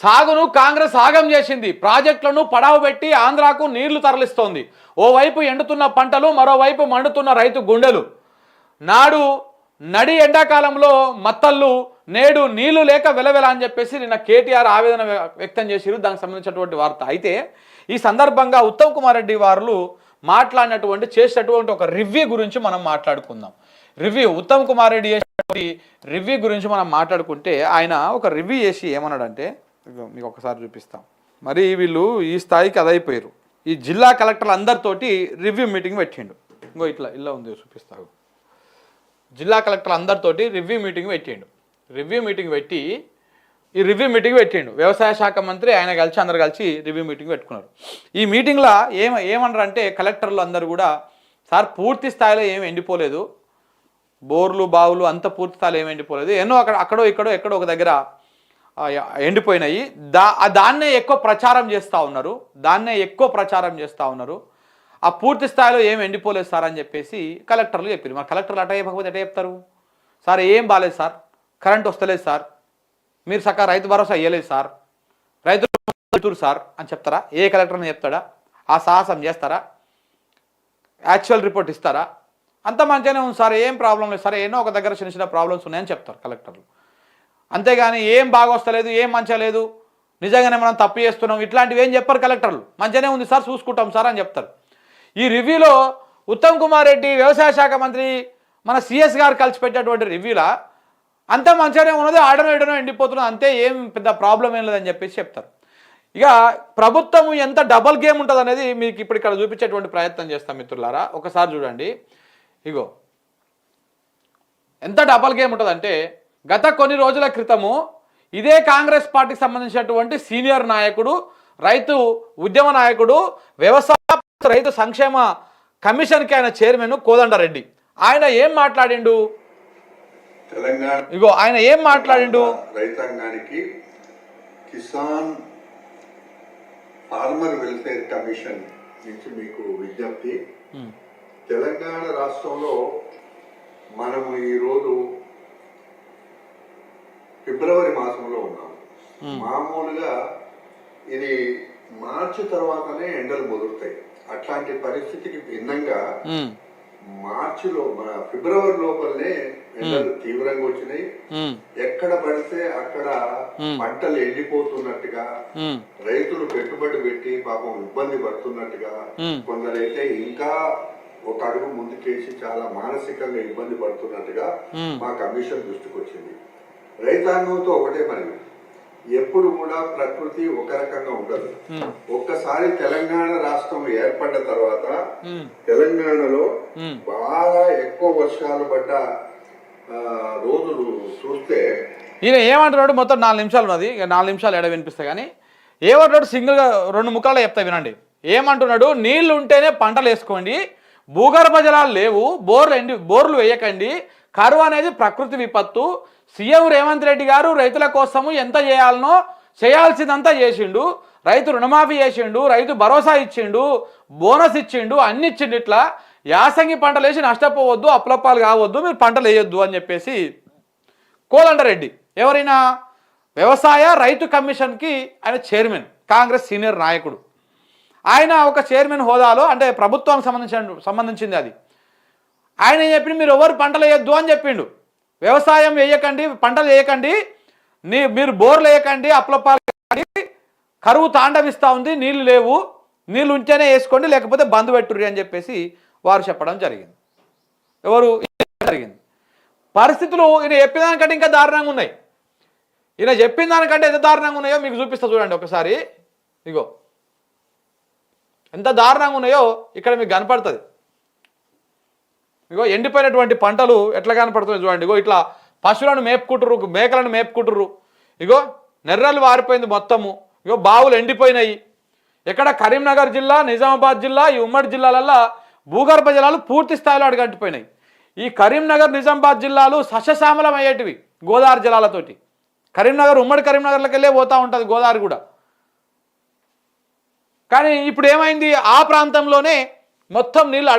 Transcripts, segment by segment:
సాగును కాంగ్రెస్ ఆగం చేసింది. ప్రాజెక్టులను పడావు పెట్టి ఆంధ్రాకు నీళ్లు తరలిస్తోంది. ఓవైపు ఎండుతున్న పంటలు, మరోవైపు మండుతున్న రైతు గుండెలు. నాడు నడి ఎండాకాలంలో మత్తళ్ళు, నేడు నీళ్లు లేక వెలవెల అని చెప్పేసి నిన్న కేటీఆర్ ఆవేదన వ్యక్తం చేసిరు. దానికి సంబంధించినటువంటి వార్త. అయితే ఈ సందర్భంగా ఉత్తమ్ కుమార్ రెడ్డి వారు మాట్లాడినటువంటి చేసినటువంటి ఒక రివ్యూ గురించి మనం మాట్లాడుకుందాం. రివ్యూ ఉత్తమ్ కుమార్ రెడ్డి చేసినటువంటి రివ్యూ గురించి మనం మాట్లాడుకుంటే ఆయన ఒక రివ్యూ చేసి ఏమన్నాడంటే మీకు ఒకసారి చూపిస్తాం. మరి వీళ్ళు ఈ స్థాయికి అదైపోయారు. ఈ జిల్లా కలెక్టర్లు అందరితోటి రివ్యూ మీటింగ్ పెట్టిండు. ఇంకో ఇలా ఉంది చూపిస్తాను. జిల్లా కలెక్టర్లు అందరితోటి రివ్యూ మీటింగ్ పెట్టిండు. రివ్యూ మీటింగ్ పెట్టిండు. వ్యవసాయ శాఖ మంత్రి ఆయన కలిసి అందరు కలిసి రివ్యూ మీటింగ్ పెట్టుకున్నారు. ఈ మీటింగ్లో ఏమన్నారు అంటే కలెక్టర్లు అందరూ కూడా సార్ పూర్తి స్థాయిలో ఏమి ఎండిపోలేదు, బోర్లు బావులు అంత పూర్తి స్థాయిలో ఏమి ఎండిపోలేదు, ఎన్నో అక్కడో ఎక్కడో ఒక దగ్గర ఎండిపోయినాయి. దాన్నే ఎక్కువ ప్రచారం చేస్తూ ఉన్నారు. ఆ పూర్తి స్థాయిలో ఏం ఎండిపోలేదు సార్ అని చెప్పేసి కలెక్టర్లు చెప్పారు. మరి కలెక్టర్లు అట్ట చెప్పకపోతే ఎట్లా చెప్తారు? సార్ ఏం బాగాలేదు సార్, కరెంట్ వస్తలేదు సార్, మీరు సక్క రైతు భరోసా ఇవ్వలేదు సార్, రైతులు సార్ అని చెప్తారా? ఏ కలెక్టర్ని చెప్తాడా? ఆ సాహసం చేస్తారా? యాక్చువల్ రిపోర్ట్ ఇస్తారా? అంత మంచిగానే ఉంది సార్, ఏం ప్రాబ్లం లేదు సార్, ఎన్నో ఒక దగ్గర చిన్న ప్రాబ్లమ్స్ ఉన్నాయని చెప్తారు కలెక్టర్లు. అంతేగాని ఏం బాగా వస్తలేదు, ఏం మంచిగా లేదు, నిజంగానే మనం తప్పు చేస్తున్నాం, ఇట్లాంటివి ఏం చెప్పారు కలెక్టర్లు. మంచిగానే ఉంది సార్, చూసుకుంటాం సార్ అని చెప్తారు. ఈ రివ్యూలో ఉత్తమ్ కుమార్ రెడ్డి వ్యవసాయ శాఖ మంత్రి మన సిఎస్ గారు కలిసి పెట్టేటువంటి రివ్యూలో అంతా మంచిగానే ఉన్నది, ఆడనో ఎండిపోతున్నది, అంతే, ఏం పెద్ద ప్రాబ్లం ఏం లేదని చెప్పేసి చెప్తారు. ఇక ప్రభుత్వం ఎంత డబల్ గేమ్ ఉంటుంది అనేది మీకు ఇప్పుడు ఇక్కడ చూపించేటువంటి ప్రయత్నం చేస్తాం మిత్రులారా. ఒకసారి చూడండి. ఇగో ఎంత డబల్ గేమ్ ఉంటుందంటే గత కొన్ని రోజుల క్రితము ఇదే కాంగ్రెస్ పార్టీకి సంబంధించినటువంటి సీనియర్ నాయకుడు, రైతు ఉద్యమ నాయకుడు, వ్యవసాయ రైతు సంక్షేమ కమిషన్కి ఆయన చైర్మన్ కోదండరెడ్డి ఆయన ఏం మాట్లాడిండు? ఆయన ఏం మాట్లాడిండు? రైతాంగానికి కిసాన్ ఫార్మర్ వెల్ఫేర్ కమిషన్ నుంచి మీకు విజ్ఞప్తి. తెలంగాణ రాష్ట్రంలో మనము ఈరోజు ఫిబ్రవరి మాసంలో ఉన్నాము. మామూలుగా ఇది మార్చి తర్వాతనే ఎండలు మొదలుతాయి. అట్లాంటి పరిస్థితికి భిన్నంగా మార్చిలో ఫిబ్రవరి లోపలనే ఎండలు తీవ్రంగా వచ్చినాయి. ఎక్కడ పడితే అక్కడ పంటలు ఎండిపోతున్నట్టుగా, రైతులు పెట్టుబడి పెట్టి పాపం ఇబ్బంది పడుతున్నట్టుగా, కొందరైతే ఇంకా ఒక అడుగు ముందుకేసి చాలా మానసికంగా ఇబ్బంది పడుతున్నట్టుగా మా కమిషన్ దృష్టికి వచ్చింది. రైతాంగంతో ఒకటే మరి, ఎప్పుడు కూడా ప్రకృతి ఒక రకంగా ఉండదు. ఒక్కసారి తెలంగాణ రాష్ట్రం ఏర్పడ్డ తర్వాత తెలంగాణలో బాగా ఎక్కువ వర్షాలు పడ్డ రోజులు చూస్తే ఈయన ఏమంటున్నాడు? మొత్తం 4 నిమిషాలు ఉన్నది, 4 నిమిషాలు ఎడ వినిపిస్తాయి కానీ ఏమంటున్నాడు? సింగిల్గా 2 ముక్కల్లో చెప్తా వినండి. ఏమంటున్నాడు? నీళ్లు ఉంటేనే పంటలు వేసుకోండి, భూగర్భ జలాలు లేవు, బోర్లు వేయకండి, కరువు అనేది ప్రకృతి విపత్తు, సీఎం రేవంత్ రెడ్డి గారు రైతుల కోసము ఎంత చేయాలనో చేయాల్సిందంతా చేసిండు, రైతు రుణమాఫీ చేసిండు, రైతు భరోసా ఇచ్చిండు, బోనస్ ఇచ్చిండు, అన్ని ఇచ్చిండు. ఇట్లా యాసంగి పంటలు వేసి నష్టపోవద్దు, అప్లపాలు కావద్దు, మీరు పంటలు వేయొద్దు అని చెప్పేసి కోదండరెడ్డి, ఎవరైనా వ్యవసాయ రైతు కమిషన్కి ఆయన చైర్మన్, కాంగ్రెస్ సీనియర్ నాయకుడు, ఆయన ఒక చైర్మన్ హోదాలో, అంటే ప్రభుత్వానికి సంబంధించింది అది, ఆయన చెప్పి మీరు ఎవరు పంటలు వేయొద్దు అని చెప్పిండు. వ్యవసాయం వేయకండి, పంటలు వేయకండి, మీరు బోర్లు వేయకండి, అప్లపాలు వేయకండి, కరువు తాండవిస్తూ ఉంది, నీళ్లు లేవు, నీళ్ళు ఉంటేనే వేసుకోండి, లేకపోతే బంద్ పెట్టుర్రి అని చెప్పేసి వారు చెప్పడం జరిగింది. జరిగింది పరిస్థితులు ఈయన చెప్పిన దానికంటే ఇంకా దారుణంగా ఉన్నాయి. ఈయన చెప్పిన దానికంటే ఎంత దారుణంగా ఉన్నాయో మీకు చూపిస్తా చూడండి ఒకసారి. ఇగో ఎంత దారుణంగా ఉన్నాయో ఇక్కడ మీకు కనపడుతుంది. ఇగో ఎండిపోయినటువంటి పంటలు ఎట్లా కనపడుతున్నాయి చూడండి. ఇగో ఇట్లా పశువులను మేపుకుంటుర్రు, మేకలను మేపుకుంటుర్రు. ఇగో నెర్రలు వారిపోయింది మొత్తము. ఇగో బావులు ఎండిపోయినాయి. ఎక్కడ కరీంనగర్ జిల్లా, నిజామాబాద్ జిల్లా, ఈ ఉమ్మడి జిల్లాలల్లో భూగర్భ జలాలు పూర్తి స్థాయిలో అడుగంటిపోయినాయి. ఈ కరీంనగర్, నిజామాబాద్ జిల్లాలు సస్యశ్యామలం అయ్యేటివి గోదావరి జలాలతోటి. కరీంనగర్, ఉమ్మడి కరీంనగర్లోకి వెళ్ళే పోతూ ఉంటుంది గోదావరి కూడా. కానీ ఇప్పుడు ఏమైంది? ఆ ప్రాంతంలోనే మొత్తం నీళ్ళు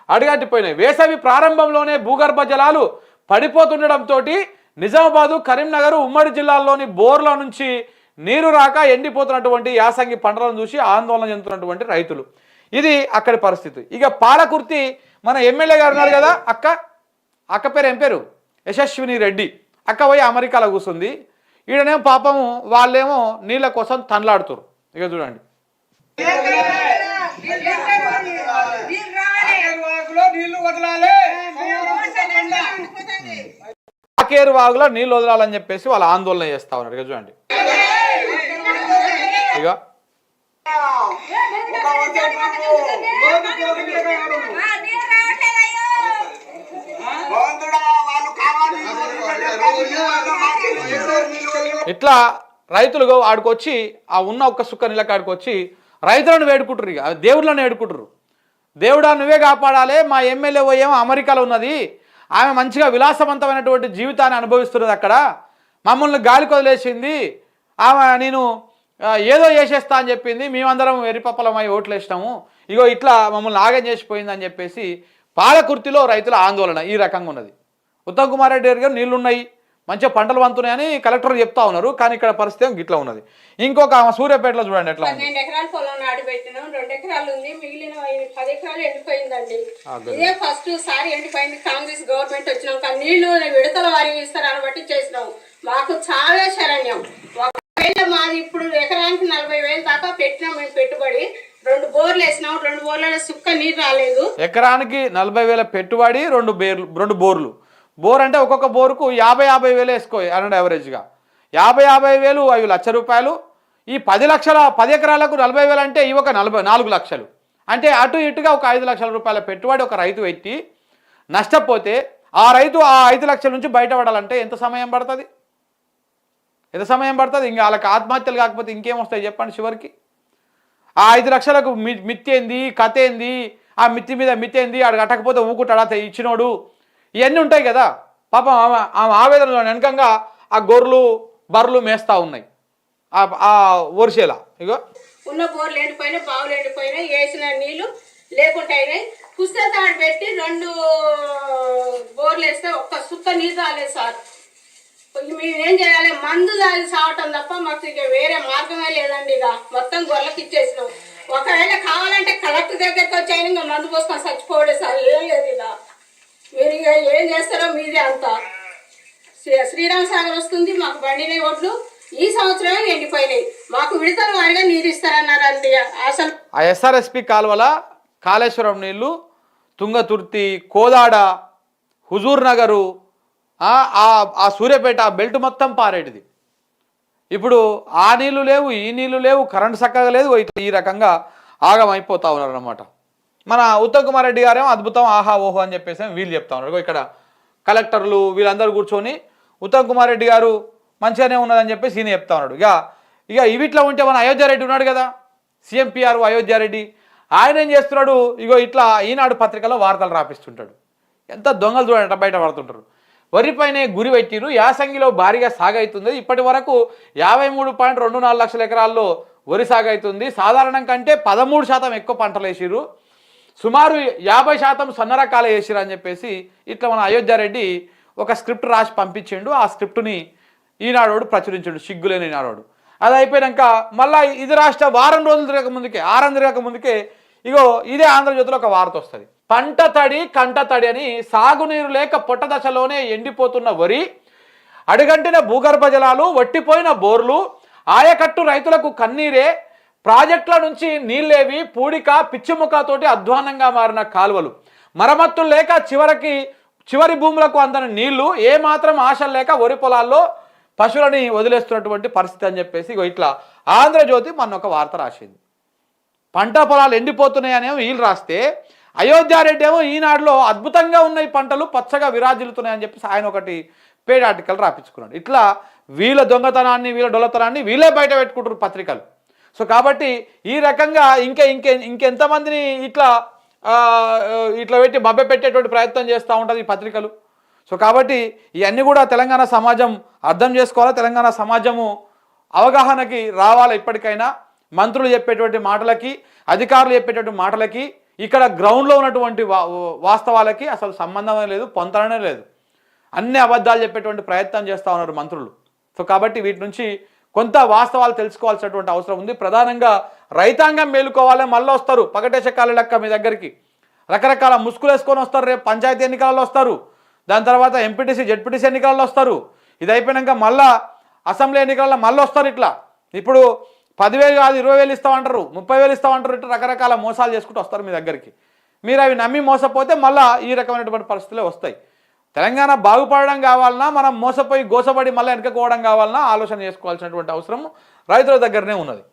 అడుగంటిపోయినాయి. వేసవి ప్రారంభంలోనే భూగర్భ జలాలు పడిపోతుండడంతో నిజామాబాదు, కరీంనగర్ ఉమ్మడి జిల్లాల్లోని బోర్ల నుంచి నీరు రాక ఎండిపోతున్నటువంటి యాసంగి పంటలను చూసి ఆందోళన చెందుతున్నటువంటి రైతులు. ఇది అక్కడి పరిస్థితి. ఇక పాలకుర్తి మన ఎమ్మెల్యే గారు ఉన్నారు కదా, అక్క పేరు ఏం పేరు, యశస్విని రెడ్డి. అక్క పోయి అమెరికాలో కూర్చుంది. ఈడనేమో పాపము వాళ్ళేమో నీళ్ళ కోసం తనలాడుతారు. ఇక చూడండి, ఆకేరు వాగులో నీళ్ళు వదలాలని చెప్పేసి వాళ్ళు ఆందోళన చేస్తా ఉన్నారు. ఇక చూడండి, ఇక ఇట్లా రైతులు ఆడికొచ్చి ఆ ఉన్న ఒక్క సుక్క నీళ్ళకి ఆడికొచ్చి రైతులను వేడుకుంటారు. ఇక దేవుళ్ళని వేడుకుంటారు. దేవుడా నువ్వే కాపాడాలి, మా ఎమ్మెల్యే ఏమో అమెరికాలో ఉన్నది, ఆమె మంచిగా విలాసవంతమైనటువంటి జీవితాన్ని అనుభవిస్తున్నది, అక్కడ మమ్మల్ని గాలికి వదిలేసింది, ఆమె నేను ఏదో చేసేస్తా అని చెప్పింది, మేమందరం ఎరిపప్పలమై ఓట్లు వేసినాము, ఇగో ఇట్లా మమ్మల్ని ఆగం చేసిపోయిందని చెప్పేసి పాలకుర్తిలో రైతుల ఆందోళన ఈ రకంగా ఉన్నది. ఉత్తమ్ కుమార్ రెడ్డి గారు నీళ్లున్నాయి, మంచిగా పంటలు వంతున్నాయని కలెక్టర్ చెప్తా ఉన్నారు, కానీ ఇక్కడ పరిస్థితి గిట్లా ఉన్నది. ఇంకొక సూర్యాపేటలో చూడండి ఎట్లా ఉంది. 12 ఎకరాల పొలం నాడు పెట్టినాం, 2 ఎకరాలు ఉంది, మిగిలిన 10 ఎకరాలు ఎండిపోయిందండి. ఇదే ఫస్ట్ సారి ఎండిపోయింది. కాంగ్రెస్ గవర్నమెంట్ వచ్చినాక నీళ్లు విడతల వారి ఇస్తారని బట్టి చేసినాం. మాకు చాలా శరణ్యం. ఒకవేళ మాది ఇప్పుడు ఎకరానికి 40,000 దాకా పెట్టినాం మేము పెట్టుబడి. 2 బోర్లు వేసినాం, 2 బోర్లలో సుక్క నీరు రాలేదు. ఎకరానికి 40,000 పెట్టుబడి, 2 బోర్లు. బోర్ అంటే ఒక్కొక్క బోరుకు 50,000 వేసుకో అనండి యావరేజ్గా. 50,000 అవి ₹1,00,000. ఈ 10 ఎకరాలకు 40,000 అంటే ఇవి ఒక 4 లక్షలు. అంటే అటు ఇటుగా ఒక 5 లక్షల రూపాయల పెట్టుబడి ఒక రైతు పెట్టి నష్టపోతే ఆ రైతు ఆ 5 లక్షల నుంచి బయటపడాలంటే ఎంత సమయం పడుతుంది? ఇంకా వాళ్ళకి ఆత్మహత్యలు కాకపోతే ఇంకేం వస్తాయి చెప్పండి చివరికి? ఆ 5 లక్షలకు మిత్తి ఏంది, కథ ఏంది, ఆ మిత్తి మీద మిత్తి ఏంది, ఆడు కట్టకపోతే ఊకుంటాడా ఇచ్చినోడు, ఇవన్నీ ఉంటాయి కదా. పాపం ఆమె ఆవేదనలో వెనకంగా ఆ గొర్రెలు బర్రెలు మేస్తూ ఉన్నాయి ఆ వర్షేలా. ఇగో ఉన్న బోర్లు ఎండిపోయినా, బావులు ఎండిపోయినా, వేసిన నీళ్లు లేకుండా అయినాయి. పుస్తకాలు పెట్టి 2 బోర్లు వేస్తే ఒక్క సుక్క నీరు రాలేదు సార్. మేమేం చేయాలి? మందు తాగి సావటం తప్ప మాకు ఇక వేరే మార్గమే లేదండి. ఇక మొత్తం గొర్రెకి ఇచ్చేసినాం. ఒకవేళ కావాలంటే కలెక్టర్ దగ్గరికి వచ్చి అయినా ఇంకా మందు పోసుకొని చచ్చిపోవడే సార్. ఏం లేదు. ఇక మీరు ఇక ఏం చేస్తారో మీదే అంతా. శ్రీరామ్ సాగర్ వస్తుంది, మాకు బండినే ఓట్లు ఈ సంవత్సరమే ఎండిపోయినాయి. మాకు విడతల వారిగా నీరు ఇస్తారన్నారు అంతే. అసలు ఆ ఎస్ఆర్ఎస్పి కాలువల కాళేశ్వరం నీళ్లు తుంగతుర్తి, కోదాడ, హుజూర్ నగరు, ఆ సూర్యాపేట బెల్ట్ మొత్తం పారేటిది. ఇప్పుడు ఆ నీళ్లు లేవు, ఈ నీళ్లు లేవు, కరెంటు చక్కగా లేదు, ఈ రకంగా ఆగమైపోతా ఉన్నారు అన్నమాట. మన ఉత్తమ్ కుమార్ రెడ్డి గారేమో అద్భుతం, ఆహా ఓహో అని చెప్పేసి వీళ్ళు చెప్తా ఉన్నారు. ఇక్కడ కలెక్టర్లు వీళ్ళందరూ కూర్చొని ఉత్తమ్ కుమార్ రెడ్డి గారు మంచిగానే ఉన్నదని చెప్పేసి ఈయన చెప్తా ఉన్నాడు. ఇక ఇవిట్లా ఉంటే మన అయోధ్య రెడ్డి ఉన్నాడు కదా, సీఎంపీఆర్ అయోధ్య రెడ్డి, ఆయన ఏం చేస్తున్నాడు? ఇగో ఇట్లా ఈనాడు పత్రికలో వార్తలు రాపిస్తుంటాడు. ఎంత దొంగలు చూడండి బయట పడుతుంటారు. వరిపైనే గురి పెట్టిరు, యాసంగిలో భారీగా సాగైతుంది. ఇప్పటి వరకు 53.24 లక్షల ఎకరాల్లో వరి సాగైతుంది. సాధారణం కంటే 13% ఎక్కువ పంటలు వేసిరు. సుమారు 50% సన్న రకాలు వేసిరు అని చెప్పేసి ఇట్లా మన అయోధ్య రెడ్డి ఒక స్క్రిప్ట్ రాసి పంపించిండు. ఆ స్క్రిప్ట్ని ఈనాడు ప్రచురించాడు, సిగ్గులేని ఈనాడు. అది అయిపోయాక మళ్ళీ ఇది రాష్ట్ర వారం రోజులు తిరగక ముందుకే ఇగో ఇదే ఆంధ్రజ్యోతిలో ఒక వార్త వస్తుంది. పంట తడి కంట తడి అని సాగునీరు లేక పొట్ట దశలోనే ఎండిపోతున్న వరి, అడుగంటిన భూగర్భ జలాలు, వట్టిపోయిన బోర్లు, ఆయకట్టు రైతులకు కన్నీరే, ప్రాజెక్టుల నుంచి నీళ్ళేవి, పూడిక పిచ్చిముఖతోటి అధ్వానంగా మారిన కాలువలు, మరమ్మతులు లేక చివరి భూములకు అందని నీళ్లు, ఏమాత్రం ఆశలు లేక వరి పొలాల్లో పశువులని వదిలేస్తున్నటువంటి పరిస్థితి అని చెప్పేసి ఇట్లా ఆంధ్రజ్యోతి మన ఒక వార్త రాసింది. పంట పొలాలు ఎండిపోతున్నాయనేమో వీళ్ళు రాస్తే, అయోధ్యారెడ్డి ఏమో ఈనాడులో అద్భుతంగా ఉన్నాయి పంటలు, పచ్చగా విరాజిల్లుతున్నాయని చెప్పేసి ఆయన ఒకటి పేడ్ ఆర్టికల్ రాపించుకున్నాడు. ఇట్లా వీళ్ళ దొంగతనాన్ని, వీళ్ళ డొల్లతనాన్ని వీళ్ళే బయట పెట్టుకుంటారు పత్రికలు. సో కాబట్టి ఈ రకంగా ఇంకెంతమందిని ఇట్లా పెట్టి మభ్య పెట్టేటువంటి ప్రయత్నం చేస్తూ ఉంటుంది ఈ పత్రికలు. సో కాబట్టి ఇవన్నీ కూడా తెలంగాణ సమాజం అర్థం చేసుకోవాలి. తెలంగాణ సమాజము అవగాహనకి రావాలి. ఇప్పటికైనా మంత్రులు చెప్పేటువంటి మాటలకి, అధికారులు చెప్పేటువంటి మాటలకి, ఇక్కడ గ్రౌండ్లో ఉన్నటువంటి వాస్తవాలకి అసలు సంబంధమే లేదు, పొంతనే లేదు. అన్ని అబద్ధాలు చెప్పేటువంటి ప్రయత్నం చేస్తూ ఉన్నారు మంత్రులు. సో కాబట్టి వీటి నుంచి కొంత వాస్తవాలు తెలుసుకోవాల్సినటువంటి అవసరం ఉంది. ప్రధానంగా రైతాంగం మేలుకోవాలి. మళ్ళీ వస్తారు పగటేశకాల లెక్క మీ దగ్గరికి, రకరకాల ముసుగులు వేసుకొని వస్తారు. రేపు పంచాయతీ ఎన్నికలలో వస్తారు, దాని తర్వాత ఎంపీటీసీ జెడ్పీటీసీ ఎన్నికలలో వస్తారు. ఇది అయిపోయాక మళ్ళా అసెంబ్లీ ఎన్నికలలో మళ్ళీ వస్తారు. ఇట్లా ఇప్పుడు 10,000 కాదు 20,000 ఇస్తామంటారు, 30,000 ఇస్తామంటారు. ఇట్లా రకరకాల మోసాలు చేసుకుంటూ వస్తారు మీ దగ్గరికి. మీరు అవి నమ్మి మోసపోతే మళ్ళీ ఈ రకమైనటువంటి పరిస్థితులే వస్తాయి. తెలంగాణ బాగుపడడం కావాలన్నా, మనం మోసపోయి గోసపడి మళ్ళీ వెనకపోవడం కావాలన్నా ఆలోచన చేసుకోవాల్సినటువంటి అవసరం రైతుల దగ్గరనే ఉన్నది.